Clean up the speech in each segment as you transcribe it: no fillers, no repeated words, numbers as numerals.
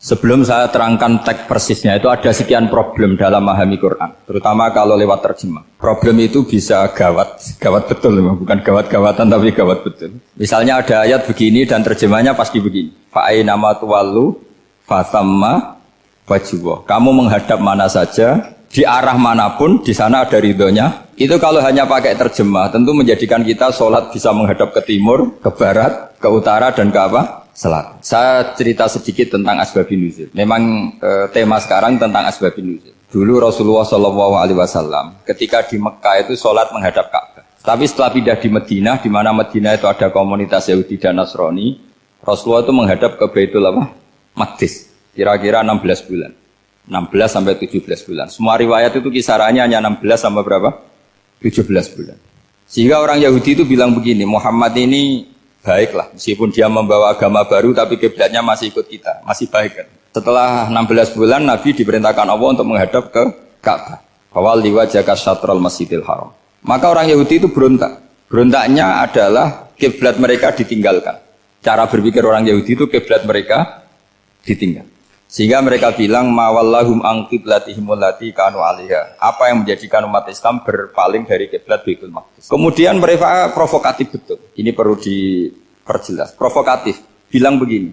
Sebelum saya terangkan teks persisnya, itu ada sekian problem dalam memahami Quran, terutama kalau lewat terjemah. Problem itu bisa gawat betul, bukan gawat-gawatan tapi gawat betul. Misalnya ada ayat begini dan terjemahnya pasti begini. Fa'aina ma tuwallu fasamma wajhullah. Kamu menghadap mana saja, di arah manapun, di sana ada ridhonya. Itu kalau hanya pakai terjemah, tentu menjadikan kita sholat bisa menghadap ke timur, ke barat, ke utara, dan ke apa? Selatan. Saya cerita sedikit tentang asbabun nuzul. Memang tema sekarang tentang asbabun nuzul. Dulu Rasulullah SAW ketika di Mekah itu sholat menghadap Ka'bah. Tapi setelah pindah di Madinah, di mana Madinah itu ada komunitas Yahudi dan Nasrani, Rasulullah itu menghadap ke Baitul Maqdis. Kira-kira 16 bulan. 16 sampai 17 bulan. Semua riwayat itu kisarannya hanya 16 sampai berapa? 17 bulan. Sehingga orang Yahudi itu bilang begini, Muhammad ini baiklah, meskipun dia membawa agama baru, tapi kiblatnya masih ikut kita, masih baik kan. Setelah 16 bulan, Nabi diperintahkan Allah untuk menghadap ke Ka'bah. Fawal liwajhaka syatral masjidil haram. Maka orang Yahudi itu berontak. Berontaknya adalah kiblat mereka ditinggalkan. Cara berpikir orang Yahudi itu kiblat mereka ditinggal. Sehingga mereka bilang, mawallahum an qiblatihim allati kanu 'alaiha. Apa yang menjadikan umat Islam berpaling dari kiblat Baitul Maqdis. Kemudian mereka provokatif betul. Ini perlu diperjelas. Provokatif. Bilang begini.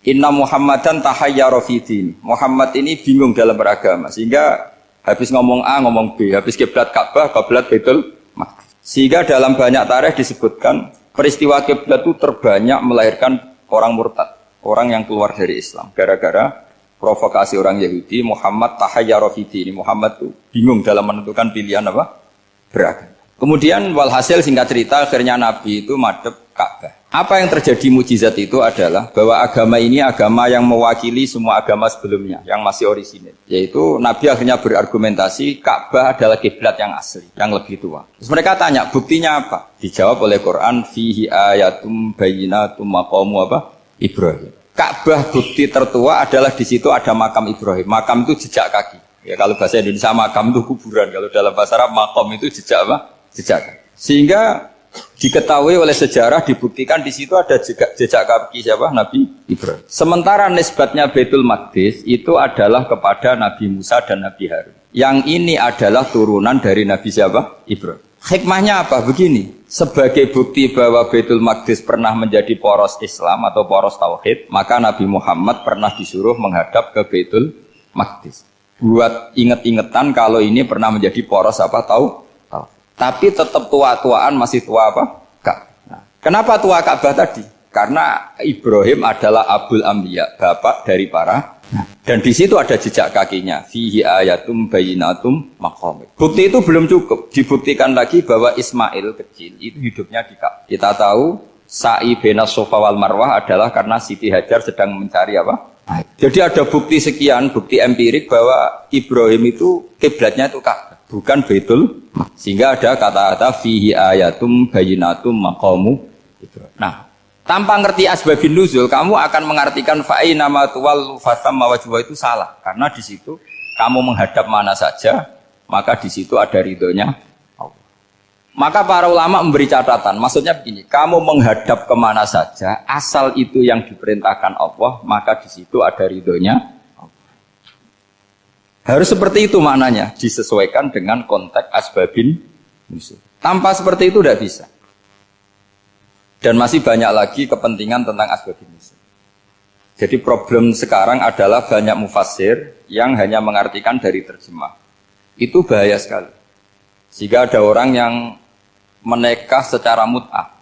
Inna Muhammadan tahayyara fi din. Muhammad ini bingung dalam beragama. Sehingga habis ngomong A, ngomong B. Habis kiblat Ka'bah, kiblat Baitul Maqdis. Sehingga dalam banyak tarikh disebutkan peristiwa kiblat itu terbanyak melahirkan orang murtad. Orang yang keluar dari Islam gara-gara provokasi orang Yahudi. Muhammad tahayyara fi din. Muhammad itu bingung dalam menentukan pilihan apa? Beragama. Kemudian walhasil singkat cerita akhirnya Nabi itu madhep Ka'bah. Apa yang terjadi mukjizat itu adalah bahwa agama ini agama yang mewakili semua agama sebelumnya yang masih orisinil. Yaitu Nabi akhirnya berargumentasi Ka'bah adalah kiblat yang asli, yang lebih tua. Terus mereka tanya, buktinya apa? Dijawab oleh Quran, fihi ayatum bayyinatum maqamu apa? Ibrahim. Ka'bah bukti tertua adalah di situ ada makam Ibrahim. Makam itu jejak kaki. Ya kalau bahasa Indonesia makam itu kuburan. Kalau dalam bahasa Arab makam itu jejak apa? Jejak kaki. Sehingga diketahui oleh sejarah dibuktikan di situ ada jejak kaki siapa? Nabi Ibrahim. Sementara nisbatnya Baitul Maqdis itu adalah kepada Nabi Musa dan Nabi Harun. Yang ini adalah turunan dari Nabi siapa? Ibrahim. Hikmahnya apa? Begini, sebagai bukti bahwa Baitul Maqdis pernah menjadi poros Islam atau poros Tauhid, maka Nabi Muhammad pernah disuruh menghadap ke Baitul Maqdis. Buat inget-ingetan kalau ini pernah menjadi poros apa? Tahu? Tapi tetap tua-tuaan masih tua apa? Nah, kenapa tua Ka'bah tadi? Karena Ibrahim adalah Abul Anbiya, bapak dari para. Dan di situ ada jejak kakinya. Fihi ayatum bayyinatum maqam. Bukti itu belum cukup. Dibuktikan lagi bahwa Ismail kecil itu hidupnya di Ka'bah. Kita tahu sa'i baina Safa wal Marwah adalah karena Siti Hajar sedang mencari apa? Jadi ada bukti sekian, bukti empirik bahwa Ibrahim itu kiblatnya itu Ka'bah, bukan Baitul. Sehingga ada kata-kata fihi ayatum bayyinatum maqamu Ibrahim. Nah, tanpa ngerti asbabun nuzul, kamu akan mengartikan fa'aina ma tuwallu fasamma wajhullah itu salah. Karena di situ kamu menghadap mana saja, maka di situ ada ridhonya Allah. Maka para ulama memberi catatan, maksudnya begini, kamu menghadap kemana saja, asal itu yang diperintahkan Allah, maka di situ ada ridhonya Allah. Harus seperti itu maknanya, disesuaikan dengan konteks asbabun nuzul. Tanpa seperti itu tidak bisa. Dan masih banyak lagi kepentingan tentang asbabun nuzul. Jadi problem sekarang adalah banyak mufassir yang hanya mengartikan dari terjemah. Itu bahaya sekali. Sehingga ada orang yang menikah secara mut'ah.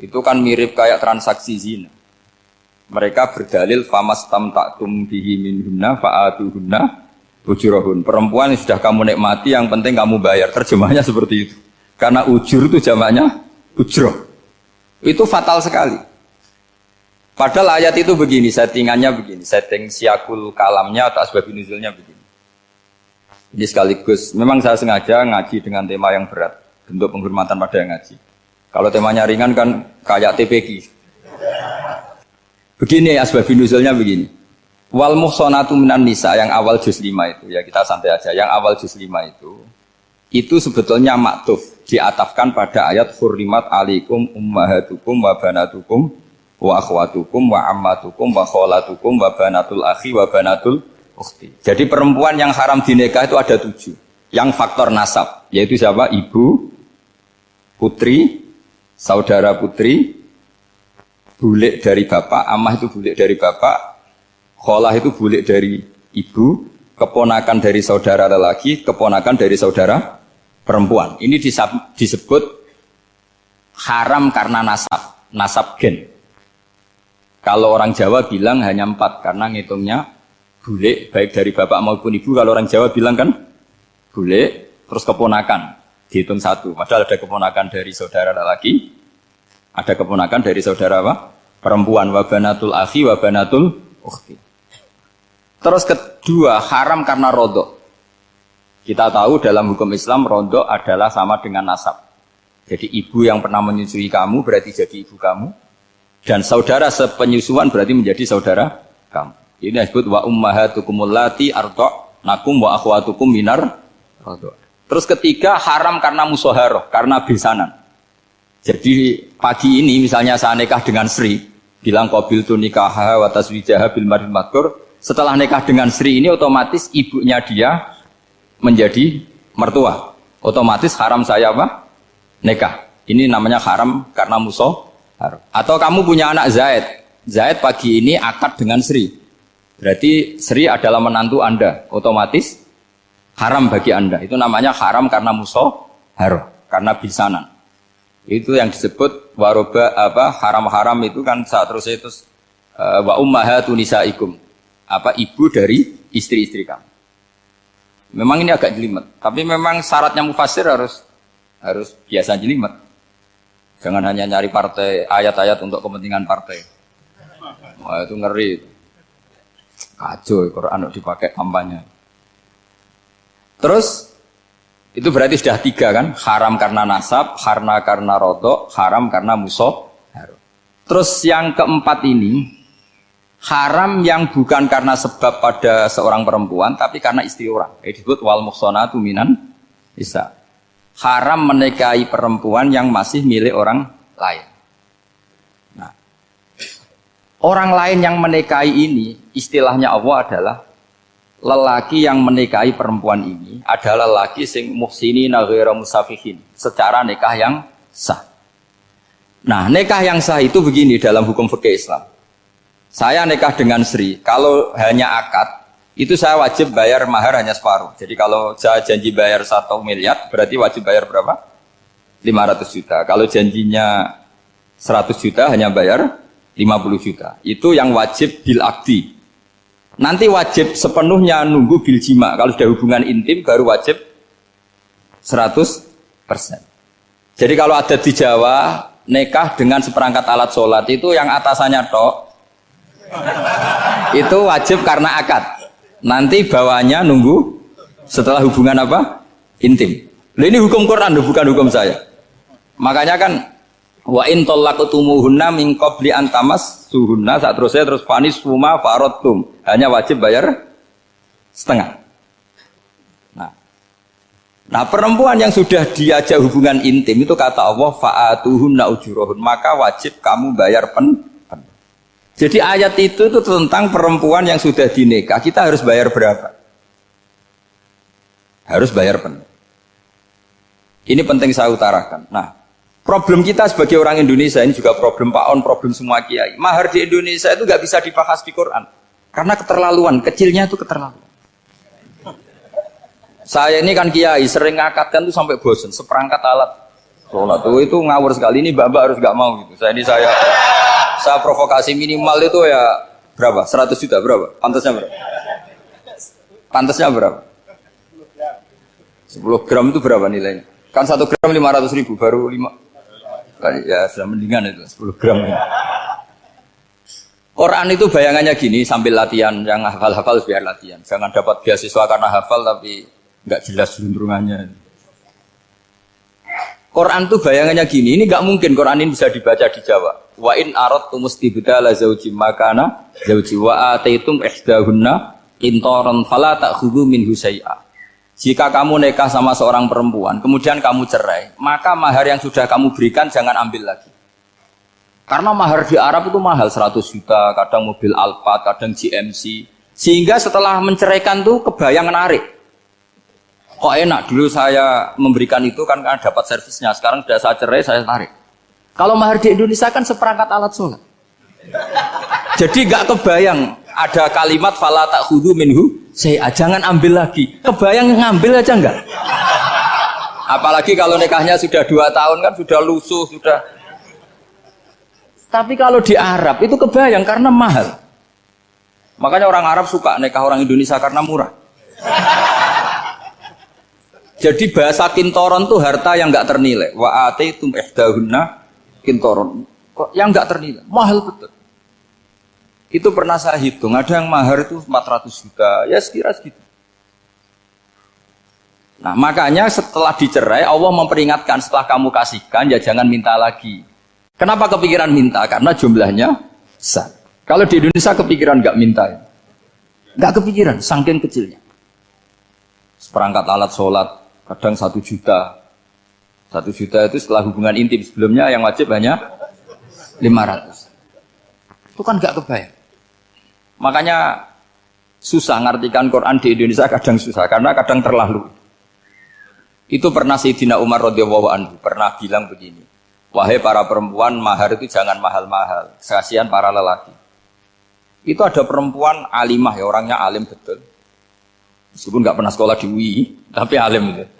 Itu kan mirip kayak transaksi zina. Mereka berdalil famastamta'tum bihi minhunna fa'atuhunna ujurahun. Perempuan yang sudah kamu nikmati yang penting kamu bayar. Terjemahnya seperti itu. Karena ujur itu jamaknya ujroh. Itu fatal sekali. Padahal ayat itu begini, settingannya begini, setting siakul kalamnya atau asbabun nuzulnya begini. Ini sekaligus, memang saya sengaja ngaji dengan tema yang berat, bentuk penghormatan pada yang ngaji. Kalau temanya ringan kan kayak TPQ. Begini asbabun nuzulnya begini. Wal muhsanatu minan nisa yang awal juz 5 itu, ya kita santai aja, yang awal juz 5 itu sebetulnya maktuf, diatafkan pada ayat hurrimat alaikum ummahatukum wa banatukum wa akhwatukum wa ammatukum wa kholatukum wa banatul akhi wa banatul ukhti. Jadi perempuan yang haram dinikah itu ada 7. Yang faktor nasab, yaitu siapa? Ibu, putri, saudara putri, bulik dari bapak, amah itu bulik dari bapak, kholah itu bulik dari ibu, keponakan dari saudara lelaki, keponakan dari saudara perempuan. Ini disebut haram karena nasab gen. Kalau orang Jawa bilang hanya 4 karena ngitungnya bulik baik dari bapak maupun ibu. Kalau orang Jawa bilang kan bulik terus keponakan dihitung 1. Padahal ada keponakan dari saudara lelaki, ada keponakan dari saudara apa? Perempuan. Wa banatul akhi wa banatul ukhti. Terus kedua haram karena rodok. Kita tahu dalam hukum Islam rodok adalah sama dengan nasab. Jadi ibu yang pernah menyusui kamu berarti jadi ibu kamu. Dan saudara sepenyusuan berarti menjadi saudara kamu. Ini disebut wa ummahatukumul lati arda'nakum wa akhwatukum minar radha'. Terus ketiga haram karena musaharah, karena besanan. Jadi pagi ini misalnya saya nikah dengan Sri, bilang qabiltu nikaha wa taswijaha bil mar'il madkur. Setelah nikah dengan Sri ini otomatis ibunya dia menjadi mertua. Otomatis haram saya apa? Nikah. Ini namanya haram karena musaharah. Atau kamu punya anak Zaid. Zaid pagi ini akad dengan Sri. Berarti Sri adalah menantu Anda. Otomatis haram bagi Anda. Itu namanya haram karena musaharah, karena bisanan. Itu yang disebut waroba apa haram-haram itu kan saat terus itu wa ummahatu nisaikum. Apa ibu dari istri-istri kamu. Memang ini agak jelimet, tapi memang syaratnya mufassir harus biasa jelimet. Jangan hanya nyari partai ayat-ayat untuk kepentingan partai. Wah itu ngeri. Kacau Quran dipakai kampanye. Terus itu berarti sudah 3 kan? Haram karena nasab, karena rodok, haram karena musaharah. Terus yang keempat ini haram yang bukan karena sebab pada seorang perempuan, tapi karena istri orang. Disebut wal muhsanatu minan nisa. Haram menikahi perempuan yang masih milik orang lain. Nah, orang lain yang menikahi ini, istilahnya Allah adalah lelaki yang menikahi perempuan ini adalah lelaki sing muhsinina ghairu musafihin, secara nikah yang sah. Nah, nikah yang sah itu begini dalam hukum fikih Islam. Saya nikah dengan Sri, kalau hanya akad, itu saya wajib bayar mahar hanya separuh. Jadi kalau saya janji bayar 1 miliar, berarti wajib bayar berapa? 500 juta. Kalau janjinya 100 juta, hanya bayar 50 juta. Itu yang wajib bil akdi. Nanti wajib sepenuhnya nunggu bil jima. Kalau sudah hubungan intim, baru wajib 100%. Jadi kalau ada di Jawa, nikah dengan seperangkat alat sholat, itu yang atasannya tok, itu wajib karena akad. Nanti bawahnya nunggu setelah hubungan apa? Intim. Nah, ini hukum Quran, bukan hukum saya. Makanya kan wa in talaqtumuhunna min qabli an tamassuhunna, saat terus fanis suma faradtum. Hanya wajib bayar setengah. Nah, perempuan yang sudah diajak hubungan intim itu kata Allah fa'atuhunna ujurahun, maka wajib kamu bayar Jadi ayat itu tentang perempuan yang sudah dinikah, kita harus bayar berapa? Harus bayar penuh. Ini penting saya utarakan. Nah, problem kita sebagai orang Indonesia, ini juga problem Pak On, problem semua kiai. Mahar di Indonesia itu gak bisa dibahas di Quran. Karena keterlaluan, kecilnya itu keterlaluan. Saya ini kan kiai, sering ngakatkan tuh sampai bosan, seperangkat alat sholat. Itu ngawur sekali, ini mbak-mbak harus gak mau gitu. Saya provokasi minimal itu ya berapa? 100 juta berapa? Pantasnya berapa? Pantasnya berapa? 10 gram itu berapa nilainya? Kan 1 gram 500 ribu, baru 5. Ya sudah mendingan itu 10 gram. Quran itu bayangannya gini, sambil latihan, yang hafal-hafal biar latihan. Jangan dapat beasiswa karena hafal tapi nggak jelas juntrungannya. Quran tuh bayangannya gini, ini nggak mungkin Quran ini bisa dibaca di Jawa. Wa in aradtum istibdala zawji makana zawji wa ataitum ihdahunna qintaran fala ta'khudhu minhu syai'a. Jika kamu nikah sama seorang perempuan, kemudian kamu cerai, maka mahar yang sudah kamu berikan jangan ambil lagi. Karena mahar di Arab itu mahal 100 juta, kadang mobil Alphard, kadang GMC. Sehingga setelah menceraikan tuh kebayang menarik. Kok enak dulu saya memberikan itu kan karena dapat servisnya. Sekarang sudah saya cerai, saya tarik. Kalau mahar di Indonesia kan seperangkat alat sholat. Jadi gak kebayang ada kalimat fala ta'khudhu minhu syai'a, jangan ambil lagi. Kebayang ngambil aja enggak? Apalagi kalau nikahnya sudah 2 tahun kan sudah lusuh, sudah. Tapi kalau di Arab itu kebayang karena mahal. Makanya orang Arab suka nikah orang Indonesia karena murah. Jadi bahasa kintoron tuh harta yang enggak ternilai. Wa ataitum ihdahunna kintoron. Kok yang enggak ternilai? Mahal betul. Itu pernah saya hitung, ada yang mahar itu 400 juta, ya sekira segitu. Nah makanya setelah dicerai, Allah memperingatkan setelah kamu kasihkan, ya jangan minta lagi. Kenapa kepikiran minta? Karena jumlahnya besar. Kalau di Indonesia kepikiran nggak minta, ya? Nggak kepikiran, saking kecilnya. Seperangkat alat sholat, kadang 1 juta. 1 juta itu setelah hubungan intim, sebelumnya yang wajib hanya 500. Itu kan nggak kebayang. Makanya susah ngartikan Quran di Indonesia, kadang susah karena kadang terlalu. Itu pernah Sayyidina Umar radhiyallahu anhu pernah bilang begini, wahai para perempuan, mahar itu jangan mahal-mahal, kasihan para lelaki. Itu ada perempuan alimah ya, orangnya alim betul, meskipun nggak pernah sekolah di UI, tapi alim gitu.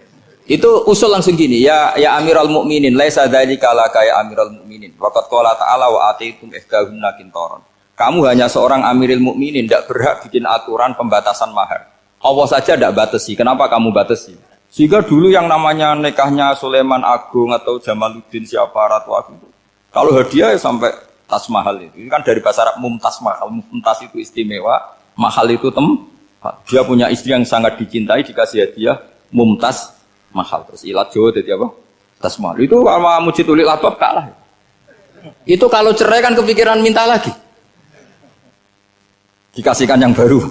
Itu usul langsung gini, ya Amirul Mukminin, laisa dzalika laka ya Amirul Mukminin. Waqad qala ta'ala wa ataitum ihdahunna qintaran. Kamu hanya seorang Amirul Mukminin, tidak berhak bikin aturan pembatasan mahar. Allah saja tidak batasi. Kenapa kamu batasi? Sehingga dulu yang namanya nikahnya Sulaiman Agung atau Jamaluddin siapa Ratu Agung, kalau hadiah ya sampai tas mahal itu. Ini kan dari bahasa Arab mumtaz mahal. Mumtaz itu istimewa, mahal itu tempat. Dia punya istri yang sangat dicintai, dikasih hadiah mumtaz mahal. Terus ilat Jawa jadi apa? Tas mahal. Itu sama Mujid Ulil Albab kalah. Itu kalau cerai kan kepikiran minta lagi. Dikasihkan yang baru.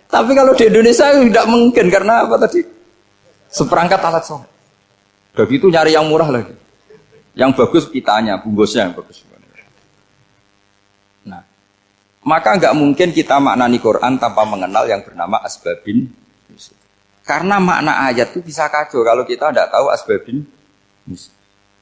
Tapi kalau di Indonesia tidak mungkin karena apa tadi? Seperangkat alat sholat. Begitu nyari yang murah lagi. Yang bagus kitanya, bungkusnya yang bagus. Nah, maka nggak mungkin kita maknani Quran tanpa mengenal yang bernama asbabin. Karena makna ayat itu bisa kacau kalau kita tidak tahu asbabin.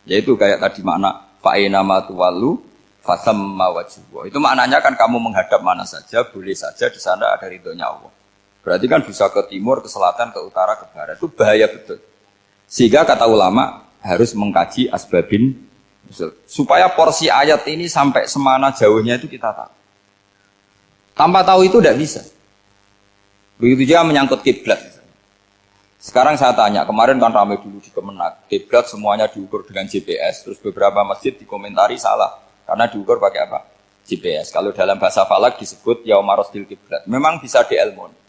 Yaitu kayak tadi makna fa'ina ma tuwallu fasamma wajhu. Itu maknanya kan kamu menghadap mana saja, boleh saja di sana ada ridhonya Allah. Berarti kan bisa ke timur, ke selatan, ke utara, ke barat. Itu bahaya betul. Sehingga kata ulama harus mengkaji asbabin supaya porsi ayat ini sampai semana jauhnya itu kita tahu. Tanpa tahu itu tidak bisa. Begitu juga menyangkut kiblat. Sekarang saya tanya, kemarin kan ramai dulu di Kemenak, kiblat semuanya diukur dengan GPS, terus beberapa masjid dikomentari salah. Karena diukur pakai apa? GPS. Kalau dalam bahasa falak disebut yaumarosdil kiblat. Memang bisa diilmun.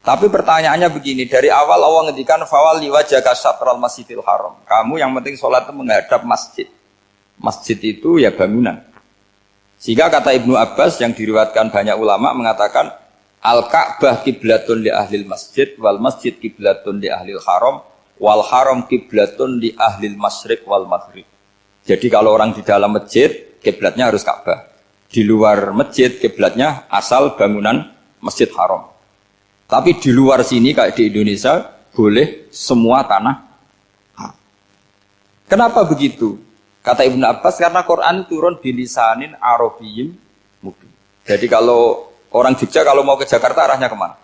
Tapi pertanyaannya begini, dari awal Allah ngendikan fawalli wajhaka syatral masjidil haram. Kamu yang penting sholat itu menghadap masjid. Masjid itu ya bangunan. Sehingga kata Ibnu Abbas yang diriwayatkan banyak ulama mengatakan al-Ka'bah kiblatun li ahlil masjid wal masjid kiblatun li ahlil haram wal haram kiblatun li ahlil masyriq wal maghrib. Jadi kalau orang di dalam masjid, kiblatnya harus Ka'bah. Di luar masjid, kiblatnya asal bangunan Masjid Haram. Tapi di luar sini, kayak di Indonesia, boleh semua tanah. Kenapa begitu? Kata Ibnu Abbas, karena Quran turun di lisanin Arabiyyin mubin. Jadi kalau orang Jogja, kalau mau ke Jakarta, arahnya kemana?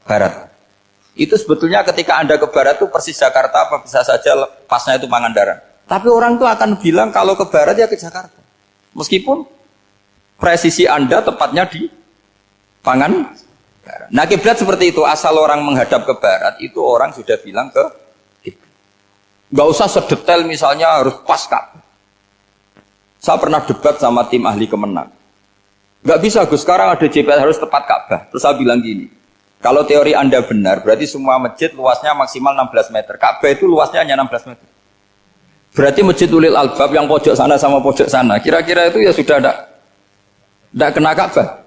Barat. Itu sebetulnya ketika Anda ke barat itu persis Jakarta, apa bisa saja pasnya itu Pangandaran. Tapi orang itu akan bilang kalau ke barat ya ke Jakarta. Meskipun presisi Anda tepatnya di Pangandaran. Nah kiblat seperti itu, asal orang menghadap ke barat itu orang sudah bilang ke kiblat. Gak usah sedetail misalnya harus pas Ka'bah. Saya pernah debat sama tim ahli Kemenak. Gak bisa Gus, sekarang ada GPS harus tepat Ka'bah. Terus saya bilang gini, kalau teori Anda benar, berarti semua masjid luasnya maksimal 16 meter. Ka'bah itu luasnya hanya 16 meter. Berarti Masjid Ulil Albab yang pojok sana sama pojok sana, kira-kira itu ya sudah tidak kena Ka'bah.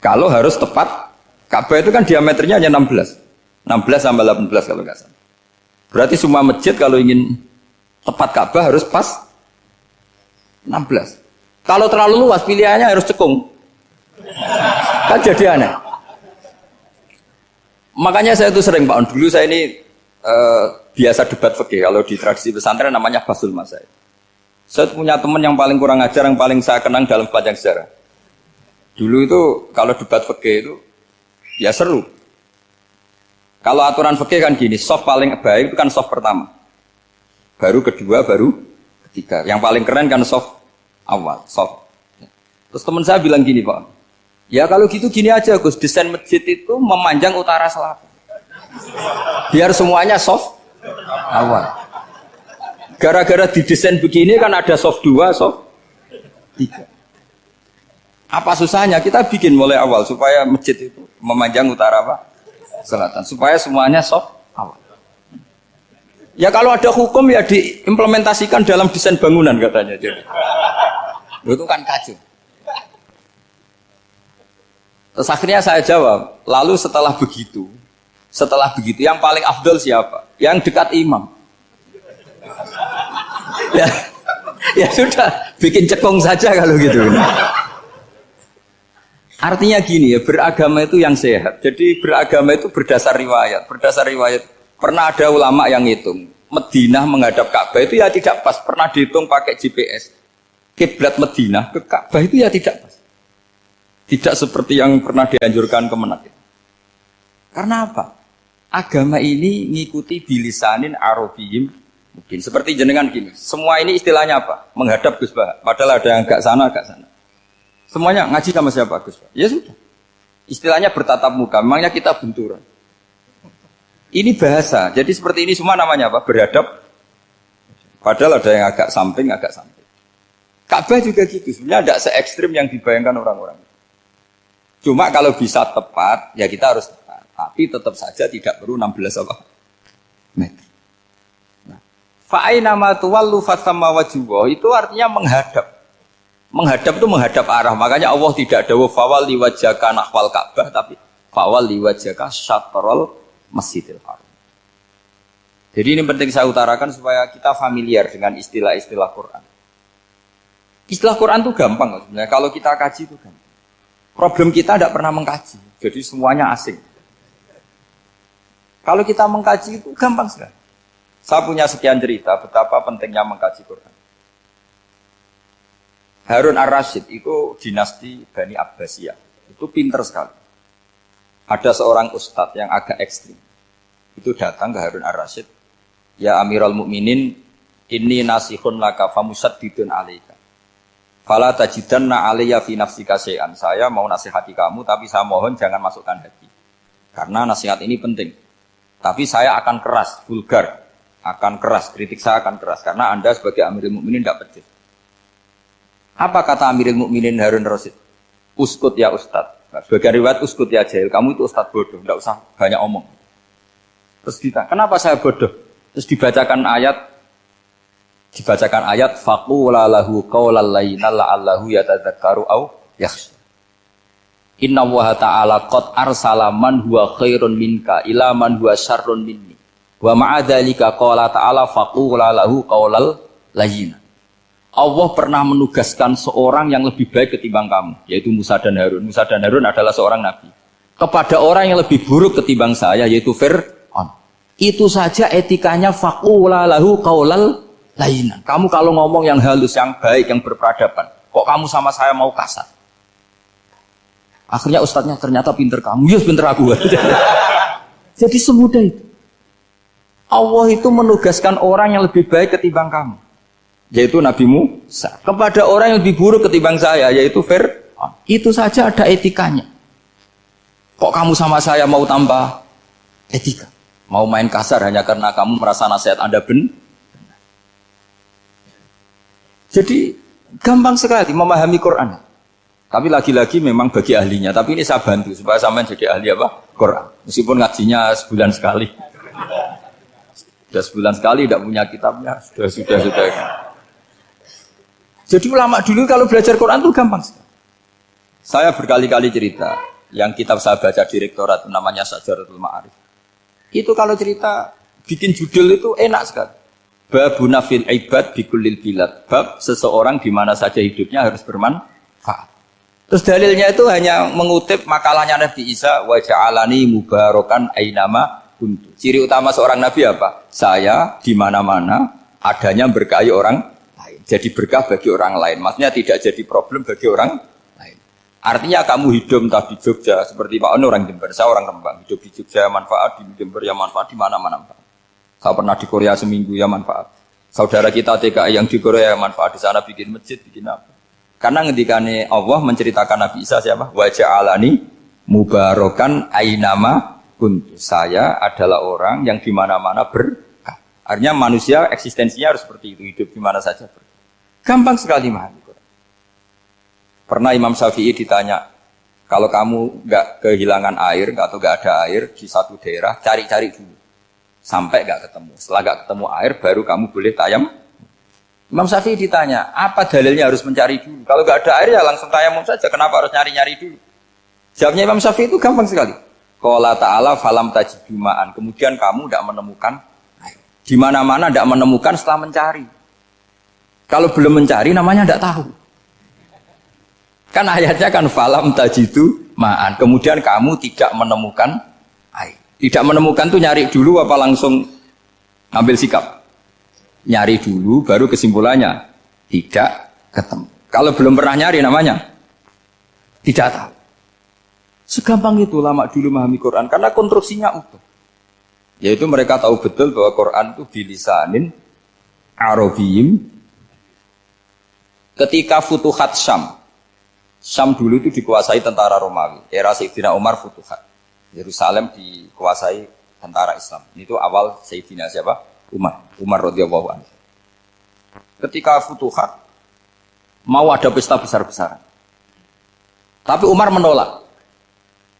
Kalau harus tepat, Ka'bah itu kan diameternya hanya 16 sampai 18 kalau nggak salah. Berarti semua masjid kalau ingin tepat Ka'bah harus pas 16. Kalau terlalu luas pilihannya harus cekung. Kan jadi aneh. Makanya saya itu sering Pak, dulu saya ini biasa debat fikih. Kalau di tradisi pesantren namanya basul masail. Saya punya teman yang paling kurang ajar, yang paling saya kenang dalam sepanjang sejarah. Dulu itu kalau debat fikih itu ya seru. Kalau aturan fikih kan gini, soft paling baik itu kan soft pertama. Baru kedua, baru ketiga. Yang paling keren kan soft awal, soft. Terus teman saya bilang gini Pak, ya kalau gitu gini aja Gus, desain masjid itu memanjang utara selatan. Biar semuanya soft awal. Gara-gara didesain begini kan ada soft 2, soft 3. Apa susahnya? Kita bikin mulai awal supaya masjid itu memanjang utara apa? Selatan. Supaya semuanya soft awal. Ya kalau ada hukum ya diimplementasikan dalam desain bangunan katanya. Jadi. Itu kan kacau. Terus akhirnya saya jawab, lalu setelah begitu yang paling afdol siapa? Yang dekat imam. Ya sudah, bikin cekung saja kalau gitu. Artinya gini ya, beragama itu yang sehat. Jadi beragama itu berdasar riwayat. Berdasar riwayat, pernah ada ulama yang hitung. Madinah menghadap Ka'bah itu ya tidak pas. Pernah dihitung pakai GPS. Kiblat Madinah ke Ka'bah itu ya tidak pas. Tidak seperti yang pernah dianjurkan Kemenak. Karena apa? Agama ini ngikuti bilisanin Arabiyyin mungkin. Seperti jenengan gini. Semua ini istilahnya apa? Menghadap Gus Bah. Padahal ada yang agak sana, agak sana. Semuanya ngaji sama siapa Gus? Ya sudah. Istilahnya bertatap muka. Memangnya kita benturan. Ini bahasa. Jadi seperti ini semua namanya apa? Berhadap. Padahal ada yang agak samping, agak samping. Ka'bah juga gitu. Sebenarnya tidak se-ekstrim yang dibayangkan orang-orang. Cuma kalau bisa tepat, ya kita harus tepat. Tapi tetap saja tidak perlu 16 apa? Meter. Nah, fa'aina ma tuwallu fathamma wajhullah itu artinya menghadap. Menghadap itu menghadap arah. Makanya Allah tidak dawuh fawalli wajhaka nahwal Ka'bah, tapi fawalli wajhaka syatrul Masjidil Haram. Jadi ini penting saya utarakan supaya kita familiar dengan istilah-istilah Quran. Istilah Quran itu gampang sebenarnya. Kalau kita kaji itu gampang. Problem kita tidak pernah mengkaji. Jadi semuanya asing. Kalau kita mengkaji itu gampang sekali. Saya punya sekian cerita betapa pentingnya mengkaji Quran. Harun ar-Rasyid itu dinasti Bani Abbasiyah. Itu pinter sekali. Ada seorang ustadz yang agak ekstrim. Itu datang ke Harun ar-Rasyid. Ya Amirul Mukminin, inni nasihun laka famusaddidun alaika. Fala tajidanna alayya fi nafsika syai'an. Saya mau nasihati kamu, tapi saya mohon jangan masukkan hati. Karena nasihat ini penting. Tapi saya akan keras, vulgar. Akan keras, kritik saya akan keras. Karena Anda sebagai Amirul Mukminin tidak pedes. Apa kata Amirul Mukminin Harun ar-Rasyid? Uskut ya Ustadz. Nah, sebagai riwayat uskut ya jahil. Kamu itu Ustadz bodoh, tidak usah banyak omong. Terus kita, kenapa saya bodoh? Terus dibacakan ayat faqula lahu qaulal layyinal la'allahu yatadzakkaru aw yakhsha. Inna Allaha ta'ala qad arsala man huwa khairun minka ila man huwa syarrun minni. Wa ma'a dzalika qala ta'ala faqula lahu qaulal layyin. Allah pernah menugaskan seorang yang lebih baik ketimbang kamu, yaitu Musa dan Harun. Musa dan Harun adalah seorang nabi. Kepada orang yang lebih buruk ketimbang saya, yaitu Fir'aun. Itu saja etikanya faqula lahu qaulal layyinan. Kamu kalau ngomong yang halus, yang baik, yang berperadaban, kok kamu sama saya mau kasar? Akhirnya ustadznya ternyata pinter kamu, yes pinter aku. Jadi semudah itu. Allah itu menugaskan orang yang lebih baik ketimbang kamu, yaitu Nabi Musa, kepada orang yang lebih buruk ketimbang saya, yaitu Fir'aun. Itu saja ada etikanya. Kok kamu sama saya mau tambah etika? Mau main kasar hanya karena kamu merasa nasihat Anda benar? Jadi gampang sekali memahami Quran. Tapi lagi-lagi memang bagi ahlinya. Tapi ini saya bantu supaya sampean jadi ahli apa? Quran. Meskipun ngajinya sebulan sekali. Sudah sebulan sekali tidak punya kitabnya. Sudah. Jadi ulama dulu kalau belajar Quran itu gampang sekali. Saya berkali-kali cerita, yang kitab saya baca di rektorat namanya Syajaratul Ma'arif. Itu kalau cerita bikin judul itu enak sekali. Babuna fil ibad bikulil bilad. Bab seseorang di mana saja hidupnya harus bermanfaat. Terus dalilnya itu hanya mengutip makalahnya Nabi Isa, wa ja'alani mubarakan ainama kuntu. Ciri utama seorang nabi apa? Saya di mana-mana adanya berkahi orang lain. Jadi berkah bagi orang lain. Maksudnya tidak jadi problem bagi orang lain. Artinya kamu hidup entah di Jogja seperti Pak Ono orang Jember, saya orang Rembang. Hidup di Jogja manfaat, di Jember ya manfaat, di mana-mana manfaat. Saya pernah di Korea seminggu ya manfaat. Saudara kita TKI yang di Korea manfaat, di sana bikin masjid, bikin apa. Karena ngendikane Allah menceritakan Nabi Isa siapa? Wa ja'alani mubarakan ainama kuntu. Saya adalah orang yang di mana-mana berkah. Artinya manusia eksistensinya harus seperti itu, hidup di mana saja berkah. Gampang sekali memahami. Pernah Imam Syafi'i ditanya, kalau kamu nggak kehilangan air atau nggak ada air di satu daerah, cari-cari dulu sampai nggak ketemu. Setelah nggak ketemu air, baru kamu boleh tayam. Imam Syafi'i ditanya, apa dalilnya harus mencari dulu? Kalau nggak ada air ya langsung tayamum saja. Kenapa harus nyari-nyari dulu? Jawabnya Imam Syafi'i itu gampang sekali. Qala ta'ala falam tajidu ma'an. Kemudian kamu tidak menemukan air. Di mana-mana tidak menemukan setelah mencari. Kalau belum mencari namanya tidak tahu. Kan ayatnya kan falam tajidu ma'an. Kemudian kamu tidak menemukan air. Tidak menemukan tuh nyari dulu apa langsung ambil sikap? Nyari dulu baru kesimpulannya tidak ketemu. Kalau belum pernah nyari namanya tidak tahu. Segampang itu ulama dulu memahami Quran karena konstruksinya utuh. Yaitu mereka tahu betul bahwa Quran itu bilisanin Arabiyim. Ketika Futuhat Syam. Syam dulu itu dikuasai tentara Romawi. Era Sayyidina Umar Futuhat. Yerusalem dikuasai tentara Islam. Itu awal Sayyidina siapa? Umar radhiyallahu anhu. Ketika Futuhat mau ada pesta besar-besaran. Tapi Umar menolak.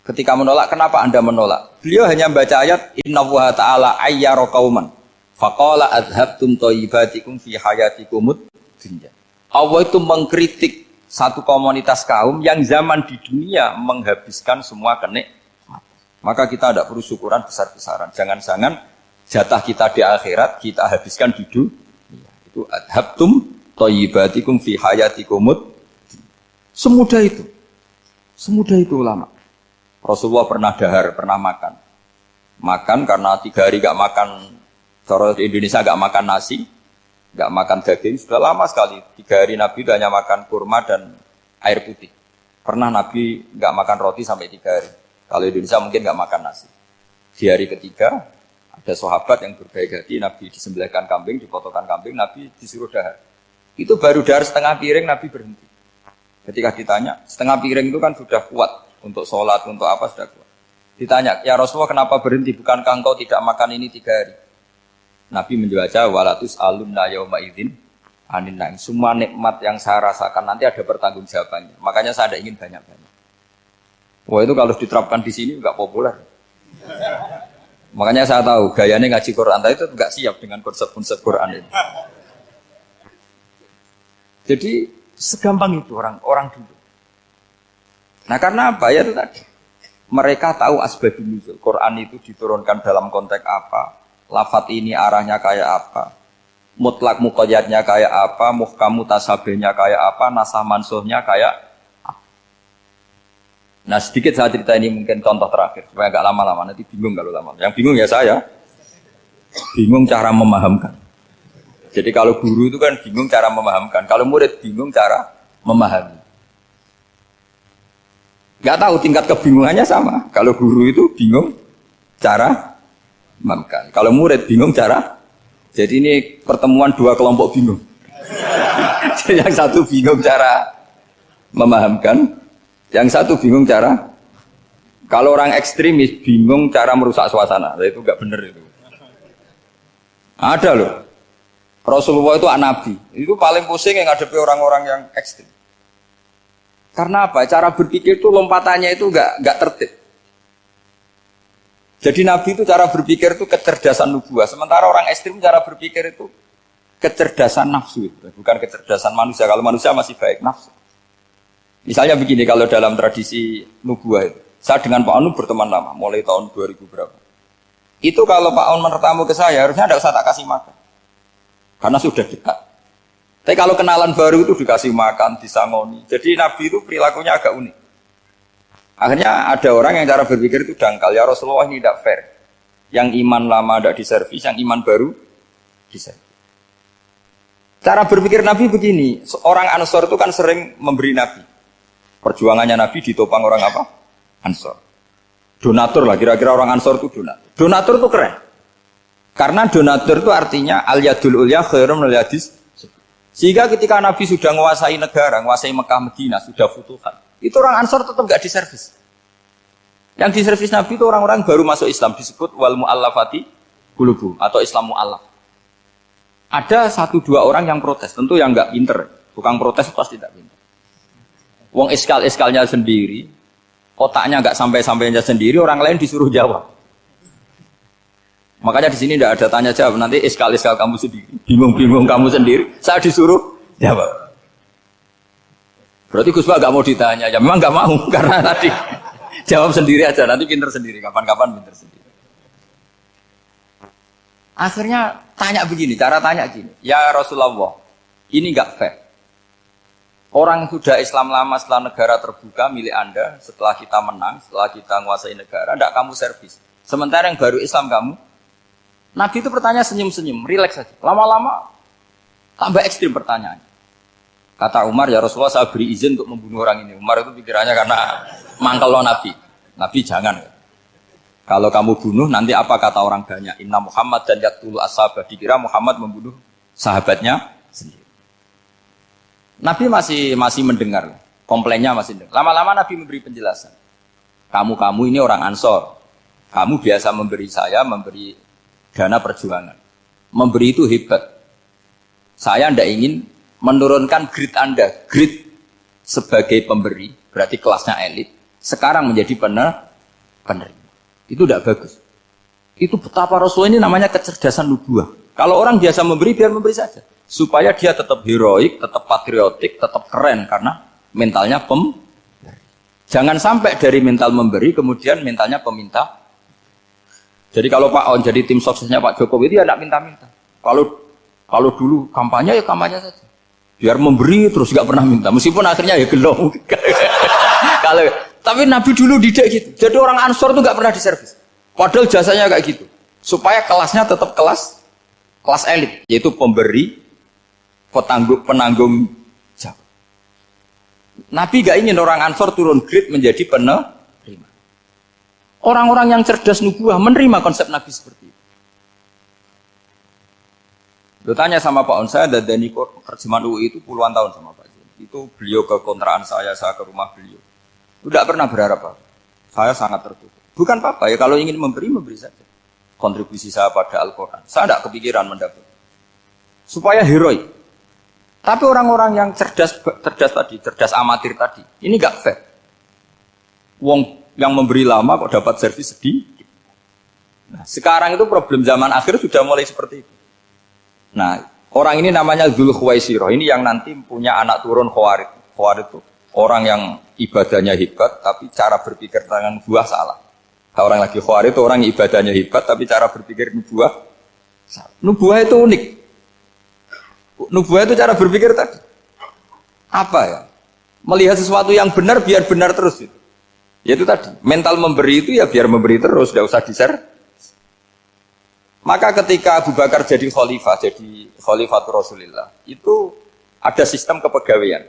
Ketika menolak, kenapa Anda menolak? Beliau hanya baca ayat Innallaha ta'ala ayyara qauman faqala adhabtum thayyibatikum fi hayatikumud dunya. Allah itu mengkritik satu komunitas kaum yang zaman di dunia menghabiskan semua kenikmatan. Maka kita tidak perlu syukuran besar-besaran. Jangan-jangan jatah kita di akhirat kita habiskan di dunia. Itu adhabtum thayyibatikum fi hayatikumud. Semudah itu. Semudah itu ulama. Rasulullah pernah dahar, pernah makan. Makan karena 3 hari gak makan, cara di Indonesia gak makan nasi, gak makan daging, sudah lama sekali. 3 hari Nabi itu hanya makan kurma dan air putih. Pernah Nabi gak makan roti sampai 3 hari. Kalau Indonesia mungkin gak makan nasi. Di hari ketiga, ada sahabat yang berbaik hati, Nabi disembelihkan kambing, dipotongkan kambing, Nabi disuruh dahar. Itu baru dahar setengah piring, Nabi berhenti. Ketika ditanya, setengah piring itu kan sudah kuat. Untuk sholat, untuk apa sudah kuat. Ditanya, ya Rasulullah kenapa berhenti? Bukankah engkau tidak makan ini 3 hari? Nabi menjawab, walatus alunna yawma idzin anin na'im. Semua nikmat yang saya rasakan nanti ada pertanggungjawabannya. Makanya saya tidak ingin banyak-banyak. Wah itu kalau diterapkan di sini nggak populer. Makanya saya tahu gayanya ngaji Quran itu nggak siap dengan konsep-konsep Quran ini. Jadi segampang itu orang dulu. Nah karena apa ya itu tadi mereka tahu asbabun nuzul. Quran itu diturunkan dalam konteks apa, lafadz ini arahnya kayak apa, mutlak muqayyadnya kayak apa, muhkam mutasabihnya kayak apa, nasah mansuhnya kayak apa. Nah sedikit saya cerita ini mungkin contoh terakhir supaya agak lama-lama, nanti bingung kalau lama. Yang bingung ya saya, bingung cara memahamkan. Jadi kalau guru itu kan bingung cara memahamkan, kalau murid bingung cara memahami. Gak tahu tingkat kebingungannya sama. Kalau guru itu bingung cara memahamkan. Kalau murid bingung cara. Jadi ini pertemuan 2 kelompok bingung. Yang satu bingung cara memahamkan, yang satu bingung cara. Kalau orang ekstremis bingung cara merusak suasana. Itu gak benar itu. Ada loh. Rasulullah itu nabi. Itu paling pusing yang ngadepi orang-orang yang ekstrim. Karena apa? Cara berpikir itu lompatannya itu enggak tertib. Jadi Nabi itu cara berpikir itu kecerdasan nubuah. Sementara orang ekstrim cara berpikir itu kecerdasan nafsu. Bukan kecerdasan manusia. Kalau manusia masih baik nafsu. Misalnya begini, kalau dalam tradisi nubuah itu. Saya dengan Pak Anu berteman lama. Mulai tahun 2000 berapa. Itu kalau Pak Anu bertamu ke saya, harusnya tidak usah tak kasih makan. karena sudah dekat. Tapi kalau kenalan baru itu dikasih makan, disangoni. Jadi Nabi itu perilakunya agak unik. Akhirnya ada orang yang cara berpikir itu dangkal. Ya Rasulullah ini tidak fair. Yang iman lama tidak diservis, yang iman baru diservis. Cara berpikir Nabi begini. Orang Ansor itu kan sering memberi Nabi. Perjuangannya Nabi ditopang orang apa? Ansor. Donatur lah, kira-kira orang Ansor itu donatur. Donatur itu keren. Karena donatur itu artinya al-yadul ulya khairum al-yadis. Sehingga ketika Nabi sudah menguasai negara, menguasai Mekah, Madinah, sudah futuhat, itu orang Ansor tetap nggak diservis. Yang diservis Nabi itu orang-orang baru masuk Islam, disebut wal mu'allafati qulubuhum atau Islam mu'allaf. Ada 1-2 orang yang protes, tentu yang nggak pinter. Tukang protes pasti tidak pinter. Wong iskal-iskalnya sendiri, otaknya nggak sampai-sampainya sendiri, orang lain disuruh jawab. Makanya di sini tidak ada tanya jawab, nanti iskal-iskal kamu sendiri, bingung-bingung kamu sendiri, saya disuruh jawab. Berarti Gus Pak nggak mau ditanya, ya memang nggak mau karena tadi jawab sendiri aja, nanti pinter sendiri, kapan-kapan pinter sendiri. Akhirnya tanya begini, cara tanya gini, ya Rasulullah, ini nggak fair. Orang sudah Islam lama setelah negara terbuka milik Anda, setelah kita menang, setelah kita menguasai negara, tidak kamu servis. Sementara yang baru Islam kamu, Nabi itu bertanya senyum-senyum, rileks saja. Lama-lama tambah ekstrim pertanyaannya. Kata Umar, ya Rasulullah saya beri izin untuk membunuh orang ini. Umar itu pikirannya karena mangkel lo Nabi. Nabi jangan. Kalau kamu bunuh, nanti apa kata orang banyak? Inna Muhammad dan yaqtulu ashabah. Dikira Muhammad membunuh sahabatnya sendiri. Nabi masih mendengar. Komplainnya masih dengar. Lama-lama Nabi memberi penjelasan. Kamu ini orang Ansor. Kamu biasa memberi saya, memberi dana perjuangan. Memberi itu hebat. Saya tidak ingin menurunkan grade Anda. Grade sebagai pemberi, berarti kelasnya elit. Sekarang menjadi penerima. Itu tidak bagus. Itu betapa Rasul ini namanya kecerdasan nubuah. Kalau orang biasa memberi, biar memberi saja. Supaya dia tetap heroik, tetap patriotik, tetap keren. Karena mentalnya pemberi. Jangan sampai dari mental memberi, kemudian mentalnya peminta. Jadi kalau Pak On jadi tim suksesnya Pak Jokowi itu ya tidak minta-minta. Kalau dulu kampanye ya kampanye saja. Biar memberi terus nggak pernah minta. Meskipun akhirnya ya gelong. Tapi Nabi dulu tidak gitu. Jadi orang Ansor itu nggak pernah diservis. Padahal jasanya kayak gitu. Supaya kelasnya tetap kelas elit, yaitu pemberi, penanggung jawab. Nabi nggak ingin orang Ansor turun grade menjadi penerima. Orang-orang yang cerdas nubuah menerima konsep Nabi seperti itu. Lo tanya sama Pak On, saya dadani terjemahan UI itu puluhan tahun sama Pak Zin. Itu beliau ke kontrakan saya ke rumah beliau. Tidak pernah berharap apa. Saya sangat tertutup. Bukan apa-apa ya, kalau ingin memberi saja. Kontribusi saya pada Al-Quran. Saya tidak kepikiran mendapat. Supaya heroik. Tapi orang-orang yang cerdas amatir tadi, ini nggak fair. Wong yang memberi lama kok dapat servis sedikit. Nah, sekarang itu problem zaman akhir sudah mulai seperti itu. Nah, orang ini namanya Dzul Khuwaisirah. Ini yang nanti punya anak turun Khawarid. Khawarid itu orang yang ibadahnya hebat, tapi cara berpikir tentang nubuah salah. Kalau orang lagi Khawarid itu orang yang ibadahnya hebat, tapi cara berpikir nubuah salah. Nubuah itu unik. Nubuah itu cara berpikir tadi. Apa ya? Melihat sesuatu yang benar biar benar terus itu. Yaitu tadi, mental memberi itu ya biar memberi terus, tidak usah di-share. Maka ketika Abu Bakar jadi khalifatul Rasulullah, itu ada sistem kepegawaian.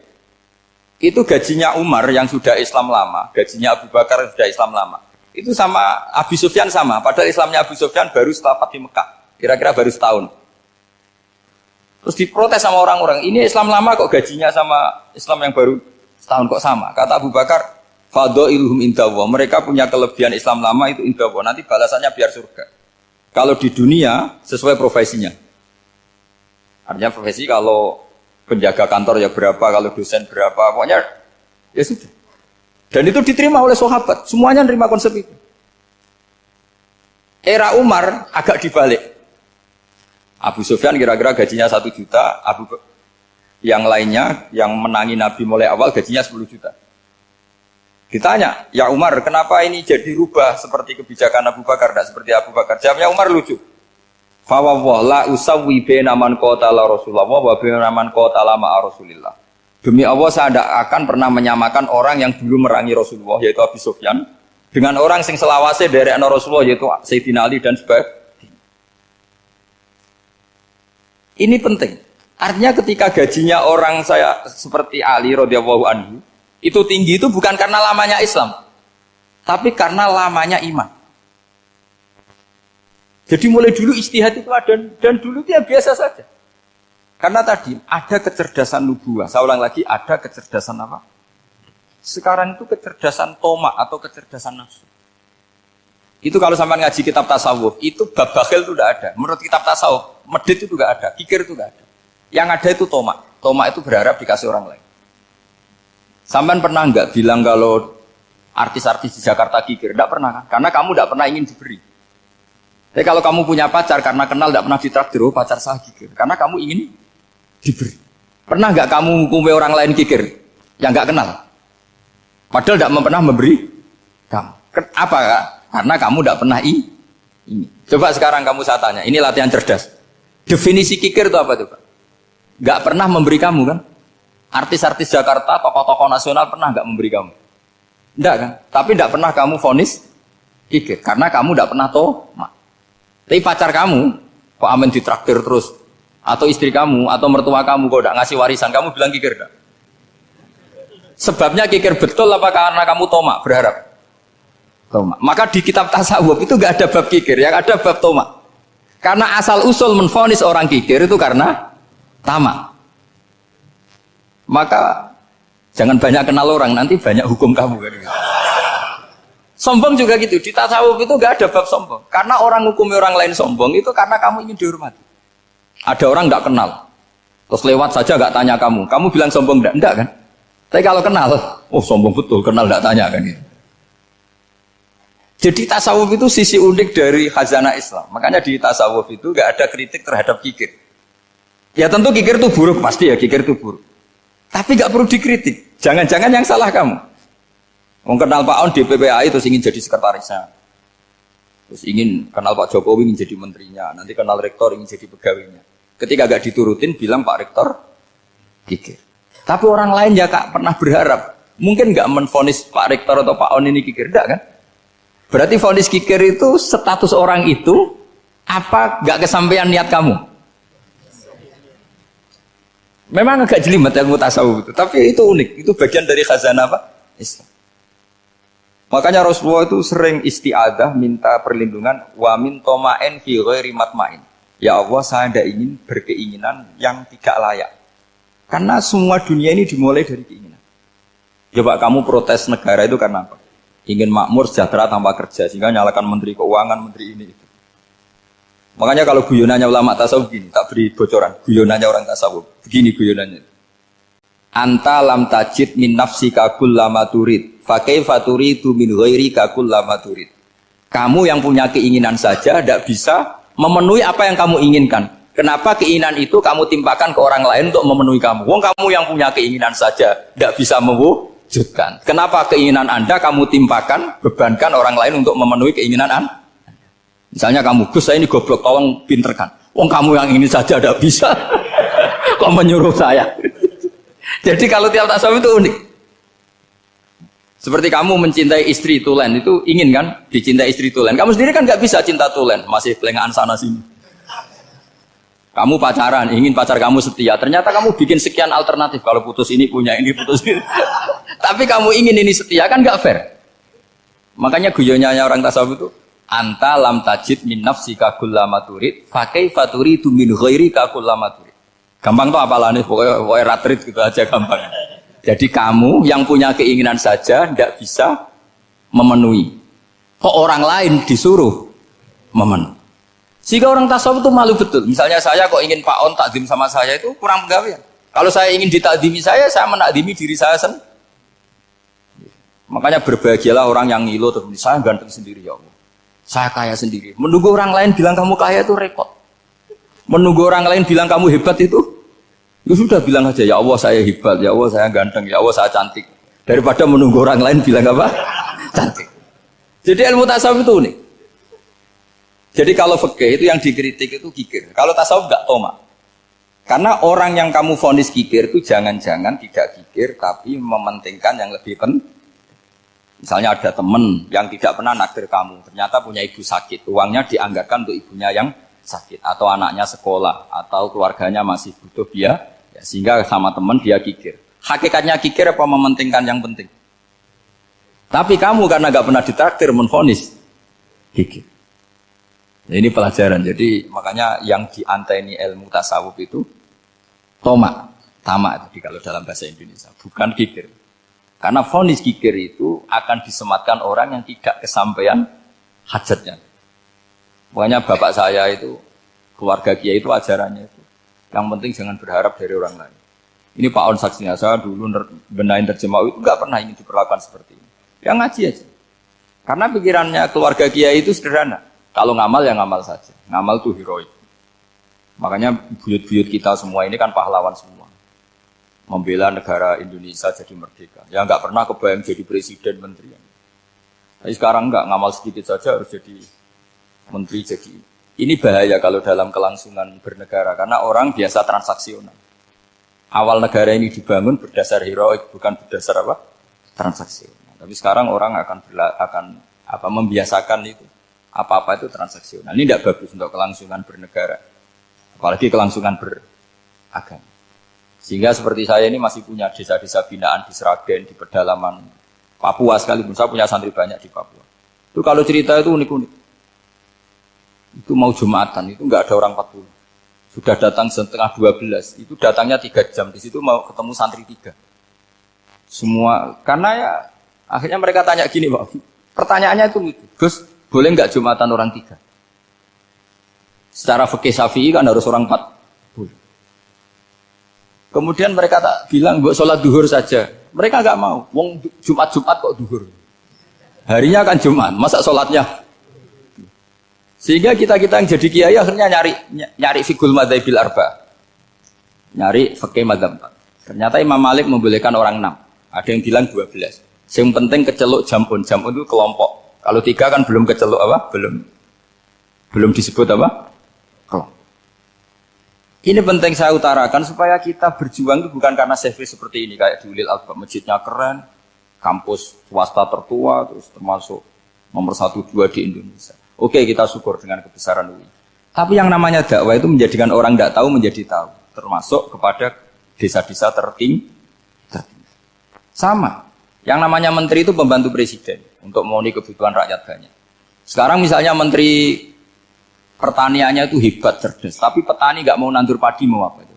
Itu gajinya Umar yang sudah Islam lama, gajinya Abu Bakar yang sudah Islam lama. Itu sama Abu Sufyan sama, padahal Islamnya Abu Sufyan baru setelah Fathu Mekah, kira-kira baru setahun. Terus diprotes sama orang-orang, ini Islam lama kok gajinya sama Islam yang baru setahun kok sama. Kata Abu Bakar, Fadha'iluhum indallah. Mereka punya kelebihan Islam lama itu indallah. Nanti balasannya biar surga. Kalau di dunia sesuai profesinya. Artinya profesi kalau penjaga kantor ya berapa, kalau dosen berapa, pokoknya ya sudah. Dan itu diterima oleh sahabat. Semuanya nerima konsep itu. Era Umar agak dibalik. Abu Sufyan kira-kira gajinya 1 juta, yang lainnya yang menangi Nabi mulai awal gajinya 10 juta. Ditanya, ya Umar, kenapa ini jadi rubah seperti kebijakan Abu Bakar, tidak seperti Abu Bakar? Jawabnya Umar lucu. Fa wa la usawwi baina man qatala Rasulullah wa baina man qatala ma'a Rasulillah. Demi Allah saya tidak akan pernah menyamakan orang yang dulu merangi Rasulullah yaitu Abu Sufyan dengan orang sing selawase dari Rasulullah yaitu Sayyidina Ali dan sebagainya. Ini penting. Artinya ketika gajinya orang saya seperti Ali radhiyallahu anhu itu tinggi itu bukan karena lamanya Islam, tapi karena lamanya iman. Jadi mulai dulu ijtihad itu ada dan dulu dia biasa saja. Karena tadi ada kecerdasan nubuah. Saya ulang lagi, ada kecerdasan apa? Sekarang itu kecerdasan tomak atau kecerdasan nafsu. Itu kalau sampai ngaji kitab tasawuf, itu bab bakhil itu tidak ada. Menurut kitab tasawuf, medit itu tidak ada, kikir itu tidak ada. Yang ada itu tomak. Tomak itu berharap dikasih orang lain. Sampai pernah enggak bilang kalau artis-artis di Jakarta kikir? Tidak pernah kan? Karena kamu tidak pernah ingin diberi. Tapi kalau kamu punya pacar karena kenal tidak pernah ditraktir, oh pacar saya kikir. Karena kamu ingin diberi. Pernah nggak kamu ngukumi orang lain kikir yang nggak kenal? Padahal tidak pernah memberi kamu. Apa? Karena kamu tidak pernah ini. Coba sekarang kamu saya tanya, ini latihan cerdas. Definisi kikir itu apa coba? Nggak pernah memberi kamu kan? Artis-artis Jakarta, tokoh-tokoh nasional pernah nggak memberi kamu? Enggak kan? Tapi tidak pernah kamu vonis kikir karena kamu tidak pernah tomak. Tapi pacar kamu, kok amin ditraktir terus, atau istri kamu, atau mertua kamu, kok tidak ngasih warisan, kamu bilang kikir enggak? Sebabnya kikir betul apa karena kamu tomak, berharap? Tomak. Maka di kitab tasawuf itu enggak ada bab kikir, yang ada bab tomak. Karena asal usul menvonis orang kikir itu karena tamak. Maka jangan banyak kenal orang, nanti banyak hukum kamu. Sombong juga gitu, di tasawuf itu enggak ada bab sombong. Karena orang hukumi orang lain sombong itu karena kamu ingin dihormati. Ada orang enggak kenal, terus lewat saja enggak tanya kamu bilang sombong enggak kan? Tapi kalau kenal, oh sombong betul, kenal enggak tanya kan gitu. Jadi tasawuf itu sisi unik dari khazanah Islam. Makanya di tasawuf itu enggak ada kritik terhadap kikir. Ya tentu kikir itu buruk, pasti ya kikir itu buruk. Tapi enggak perlu dikritik, jangan-jangan yang salah kamu. Mau kenal Pak On di PPAI terus ingin jadi sekretarisnya, terus ingin kenal Pak Jokowi ingin jadi menterinya, nanti kenal rektor ingin jadi pegawainya. Ketika gak diturutin bilang Pak Rektor kikir. Tapi orang lain ya kak pernah berharap, mungkin gak menvonis Pak Rektor atau Pak On ini kikir, enggak kan? Berarti vonis kikir itu status orang itu apa gak kesampaian niat kamu? Memang agak jelimet ilmu tasawuf itu, tapi itu unik, itu bagian dari khazanah apa? Islam. Makanya Rasulullah itu sering isti'adah minta perlindungan wa min toma'en fi ghairi matma'in. Ya Allah, saya tidak ingin berkeinginan yang tidak layak. Karena semua dunia ini dimulai dari keinginan. Coba kamu protes negara itu karena apa? Ingin makmur, sejahtera tanpa kerja, sehingga nyalakan menteri keuangan, menteri ini itu. Makanya kalau guyonannya ulama tasawuf gini, tak beri bocoran, guyonannya orang tasawuf. Begini guyonannya. Anta lam tajid min nafsika kullama turid fa kaifa turidu min ghairika kullama turid. Kamu yang punya keinginan saja tidak bisa memenuhi apa yang kamu inginkan. Kenapa keinginan itu kamu timpakan ke orang lain untuk memenuhi kamu? Wong kamu yang punya keinginan saja tidak bisa mewujudkan. Kenapa keinginan Anda kamu timpakan, bebankan orang lain untuk memenuhi keinginan Anda? Misalnya kamu, Gus saya ini goblok, tolong pinterkan. Wong kamu yang ini saja tidak bisa. Kok menyuruh saya? Jadi kalau tiap tasawuf itu unik. Seperti kamu mencintai istri tulen, itu ingin kan dicintai istri tulen. Kamu sendiri kan nggak bisa cinta tulen, masih pelengahan sana sini. Kamu pacaran, ingin pacar kamu setia. Ternyata kamu bikin sekian alternatif. Kalau putus ini punya ini, putus ini. Tapi kamu ingin ini setia, kan nggak fair. Makanya guyonanya orang tasawuf itu, anta lam tajid min nafsika kullama turid, fa kaifa turidu min ghairika kullama turid. Gampang tuh apalah nih, pokoknya ratrit gitu aja gampang. Jadi kamu yang punya keinginan saja tidak bisa memenuhi. Kok orang lain disuruh memenuhi. Sehingga orang tasawuf itu malu betul. Misalnya saya kok ingin Pak On takdim sama saya itu kurang penggawean. Kalau saya ingin ditakdimi saya menakdimi diri saya sendiri. Makanya berbahagialah orang yang ngilu terus saya ganteng sendiri ya Allah. Saya kaya sendiri. Menunggu orang lain bilang kamu kaya itu repot. Menunggu orang lain bilang kamu hebat itu, ya sudah bilang aja, ya Allah saya hebat, ya Allah saya ganteng, ya Allah saya cantik. Daripada menunggu orang lain bilang apa? Cantik. Jadi ilmu tasawuf itu unik. Jadi kalau fikih itu yang dikritik itu kikir. Kalau tasawuf enggak toma. Karena orang yang kamu vonis kikir itu jangan-jangan tidak kikir tapi mementingkan yang lebih penting. Misalnya ada teman yang tidak pernah naksir kamu, ternyata punya ibu sakit, uangnya dianggarkan untuk ibunya yang sakit, atau anaknya sekolah, atau keluarganya masih butuh dia, ya, sehingga sama teman dia kikir. Hakikatnya kikir apa mementingkan yang penting? Tapi kamu karena nggak pernah ditraktir menvonis kikir. Nah, ini pelajaran. Jadi makanya yang dianteni ilmu tasawuf itu tamak tadi kalau dalam bahasa Indonesia, bukan kikir. Karena vonis kikir itu akan disematkan orang yang tidak kesampaian hajatnya. Makanya bapak saya itu, keluarga kiai itu ajarannya itu, yang penting jangan berharap dari orang lain. Ini Pak On saksinya, saya dulu benahin terjemah itu nggak pernah ingin diperlakukan seperti ini. Yang ngaji aja. Karena pikirannya keluarga kiai itu sederhana. Kalau ngamal ya ngamal saja. Ngamal itu heroik. Makanya buyut-buyut kita semua ini kan pahlawan semua. Membela negara Indonesia jadi merdeka. Ya nggak pernah kebayang jadi presiden, menteri. Tapi sekarang nggak, ngamal sedikit saja harus jadi menteri. Jadi ini bahaya kalau dalam kelangsungan bernegara. Karena orang biasa transaksional. Awal negara ini dibangun berdasar heroik, bukan berdasar apa? Transaksional. Tapi sekarang orang akan membiasakan itu. Apa-apa itu transaksional. Ini tidak bagus untuk kelangsungan bernegara. Apalagi kelangsungan beragama. Sehingga seperti saya ini masih punya desa-desa binaan di Sragen, di pedalaman Papua sekalipun. Saya punya santri banyak di Papua. Itu kalau cerita itu unik-unik. Itu mau Jumatan, itu nggak ada orang 40. Sudah datang setengah 12. Itu datangnya 3 jam. Di situ mau ketemu santri 3. Semua, karena ya akhirnya mereka tanya gini, Pak. Pertanyaannya itu lucu. Gus, boleh nggak Jumatan orang 3? Secara fikih Syafi'i kan harus orang 4. Boleh. Kemudian mereka tak bilang buat sholat duhur saja. Mereka nggak mau. Wong Jumat kok duhur. Harinya kan Jumat, masa sholatnya? Sehingga kita yang jadi kiai akhirnya nyari fikul madzhabil arba. Nyari fikih madzhab 4. Ternyata Imam Malik membolehkan orang 6. Ada yang bilang 12. Yang penting keceluk jamun. Jamun itu kelompok. Kalau 3 kan belum keceluk apa? Belum disebut apa? Kelompok. Ini penting saya utarakan supaya kita berjuang itu bukan karena service seperti ini. Kayak di Ulil Albab, masjidnya keren, kampus swasta tertua, terus termasuk nomor 1-2 di Indonesia. Oke, kita syukur dengan kebesaran UI. Tapi yang namanya dakwah itu menjadikan orang tidak tahu menjadi tahu. Termasuk kepada desa-desa tertinggi. Sama. Yang namanya menteri itu pembantu presiden untuk memenuhi kebutuhan rakyat banyak. Sekarang misalnya menteri pertaniannya itu hebat, cerdas, tapi petani nggak mau nandur padi, mau apa itu?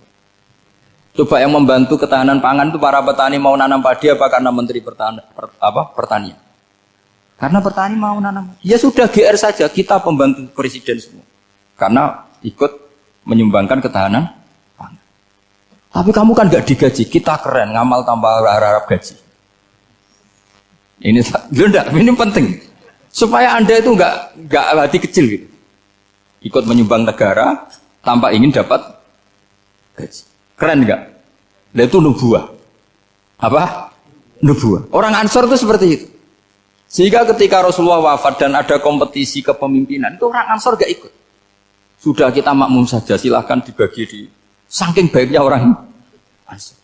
Coba yang membantu ketahanan pangan itu para petani mau nanam padi apa karena menteri pertanian? Karena petani mau nanam. Ya sudah GR saja, kita pembantu presiden semua. Karena ikut menyumbangkan ketahanan pangan. Tapi kamu kan nggak digaji, kita keren, ngamal tambah harap gaji. Ini penting supaya Anda itu nggak hati kecil gitu. Ikut menyumbang negara tanpa ingin dapat gaji. Keren nggak? Nah, itu nubuah. Apa? Nubuah. Orang Ansor itu seperti itu. Sehingga ketika Rasulullah wafat dan ada kompetisi kepemimpinan, itu orang Ansor nggak ikut. Sudah kita makmum saja, silahkan dibagi di saking baiknya orang Ansor.